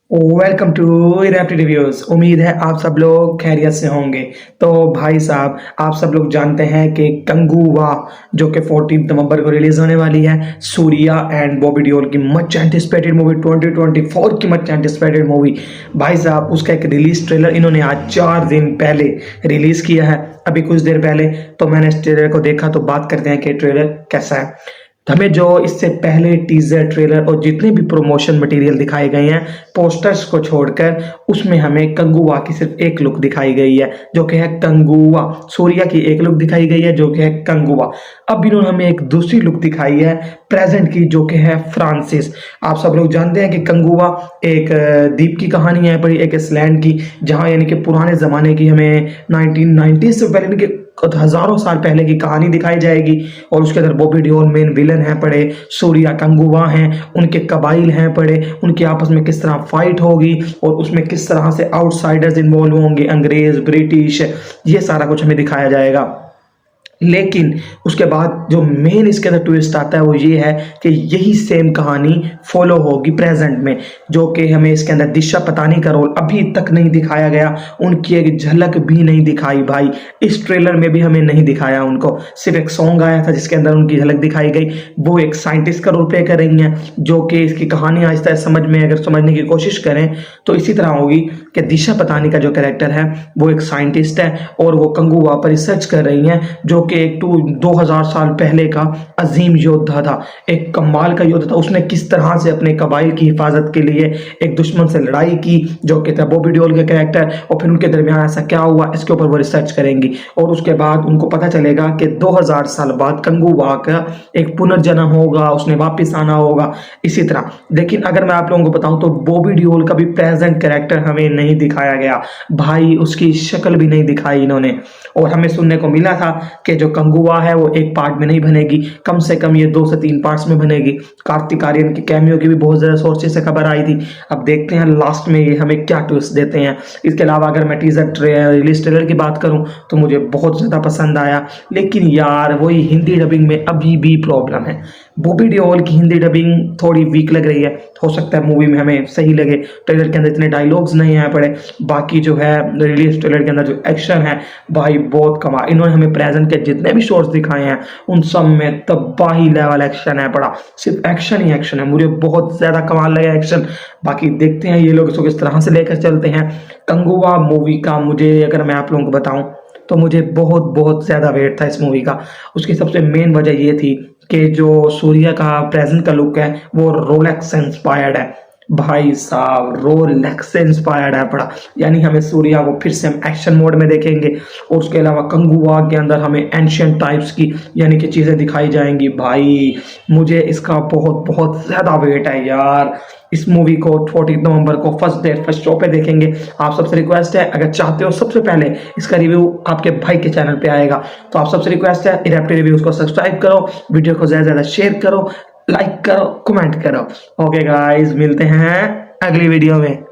Welcome to rapid reviews. उम्मीद है आप सब लोग खैरियत से होंगे। तो भाई साहब, आप सब लोग जानते हैं कि कंगुवा जो कि 14 नवंबर को रिलीज होने वाली है, सूर्या एंड बॉबी देओल की मच एंटिसिपेटेड मूवी, 2024 की मच एंटिसिपेटेड मूवी। भाई साहब, उसका एक रिलीज ट्रेलर इन्होंने आज 4 दिन पहले रिलीज किया है, अभी कुछ देर पहले। तो मैंने इस ट्रेलर को देखा, तो बात करते हैं कि ट्रेलर कैसा है। हमें जो इससे पहले टीजर, ट्रेलर और जितने भी प्रमोशन मटेरियल दिखाए गए हैं, पोस्टर्स को छोड़कर, उसमें हमें कंगुवा की सिर्फ एक लुक दिखाई गई है जो कि है कंगुवा। सूर्या की एक लुक दिखाई गई है जो कि है कंगुवा। अब इन्होंने हमें एक दूसरी लुक दिखाई है प्रेजेंट की, जो कि है फ्रांसिस। आप सब लोग जानते हैं कि कंगुवा एक द्वीप की कहानी है, बड़ी एक आइसलैंड की, जहां यानी कि पुराने जमाने की, हमें 1990 से पहले इनके हजारों साल पहले की कहानी दिखाई जाएगी। और उसके अंदर बॉबी देओल मेन विलन हैं पड़े, सूर्या कंगुवा हैं, उनके कबाइल हैं पड़े, उनके आपस में किस तरह फाइट होगी और उसमें किस तरह से आउटसाइडर्स इन्वॉल्व होंगे, अंग्रेज, ब्रिटिश, ये सारा कुछ हमें दिखाया जाएगा। लेकिन उसके बाद जो मेन इसके अंदर ट्विस्ट आता है वो ये है कि यही सेम कहानी फॉलो होगी प्रेजेंट में, जो कि हमें इसके अंदर दिशा पतानी का रोल अभी तक नहीं दिखाया गया, उनकी एक झलक भी नहीं दिखाई भाई। इस ट्रेलर में भी हमें नहीं दिखाया उनको, सिर्फ एक सॉन्ग आया था जिसके अंदर उनकी झलक दिखाई गई। वो एक साइंटिस्ट का रोल प्ले कर रही हैं, जो कि इसकी कहानी आहिस्ता आहिस्ता समझ में, अगर समझने की कोशिश करें तो इसी तरह होगी कि दिशा पतानी का जो कैरेक्टर है वो एक साइंटिस्ट है और वो कंगुवा पर रिसर्च कर रही हैं, जो कि एक 2000 साल पहले का अजीम योद्धा था, एक कमाल का योद्धा था। उसने किस तरह से अपने कबाइल की हिफाजत के लिए एक दुश्मन से लड़ाई की, जो कि था बॉबी देओल का कैरेक्टर, और फिर उनके दरमियान ऐसा क्या हुआ, इसके ऊपर वो रिसर्च करेंगी। और उसके बाद उनको पता चलेगा कि 2000 साल बाद कंगुवा का एक पुनर्जन्म होगा, उसने वापस आना होगा, इसी तरह। लेकिन अगर मैं आप लोगों को बताऊं तो बॉबी देओल का भी प्रेजेंट कैरेक्टर हमें नहीं दिखाया गया भाई, उसकी शक्ल भी नहीं दिखाई इन्होंने। और हमें सुनने को मिला था कि जो कंगुवा है वो एक पार्ट में नहीं बनेगी, कम से कम ये 2 से 3 पार्ट्स में बनेगी। कार्तिक आर्यन की कैमियो की भी बहुत ज्यादा सोर्सेस से खबर आई थी। अब देखते हैं लास्ट में ये हमें क्या ट्विस्ट देते हैं। इसके अलावा अगर मैं टीजर रिलीज ट्रेलर की बात करूं तो मुझे बहुत ज्यादा पसंद आया, लेकिन यार वही हिंदी डबिंग में अभी भी प्रॉब्लम है। बॉबी देओल की हिंदी डबिंग थोड़ी वीक लग रही है, हो सकता है मूवी में हमें सही लगे। ट्रेलर के अंदर इतने डायलॉग्स नहीं आए पड़े, बाकी जो है रिलीज ट्रेलर के अंदर जो एक्शन है भाई बहुत कमाल। इन्होंने हमें प्रेजेंट के जितने भी शॉट्स दिखाए हैं उन सब में तबाही लेवल एक्शन है पड़ा, सिर्फ एक्शन ही एक्शन है, मुझे बहुत ज्यादा कमाल लगा एक्शन। बाकी देखते हैं ये लोग इसको किस तरह से लेकर चलते हैं। कंगुवा मूवी का मुझे, अगर मैं आप लोगों को बताऊं तो मुझे बहुत बहुत ज्यादा वेट था इस मूवी का। उसकी सबसे मेन वजह ये थी कि जो सूर्या का प्रेजेंट का लुक है वो रोलेक्स से इंस्पायर्ड है भाई साहब, रोलेक्स से इंस्पायर्ड है पड़ा। यानी हमें सूर्या को फिर से हम एक्शन मोड में देखेंगे। और उसके अलावा कंगुवा के अंदर हमें एंशियंट टाइप्स की यानी कि चीजें दिखाई जाएंगी भाई। मुझे इसका बहुत बहुत ज्यादा वेट है यार। इस मूवी को 14 नवंबर को फर्स्ट डे फर्स्ट शो पे देखेंगे। आप सबसे रिक्वेस्ट है, अगर चाहते हो सबसे पहले इसका रिव्यू आपके भाई के चैनल पे आएगा, तो आप सबसे रिक्वेस्ट है रैपिड रिव्यूज को सब्सक्राइब करो, वीडियो को ज्यादा से ज्यादा शेयर करो, लाइक करो, कमेंट करो। ओके गाइस, मिलते हैं अगली वीडियो में।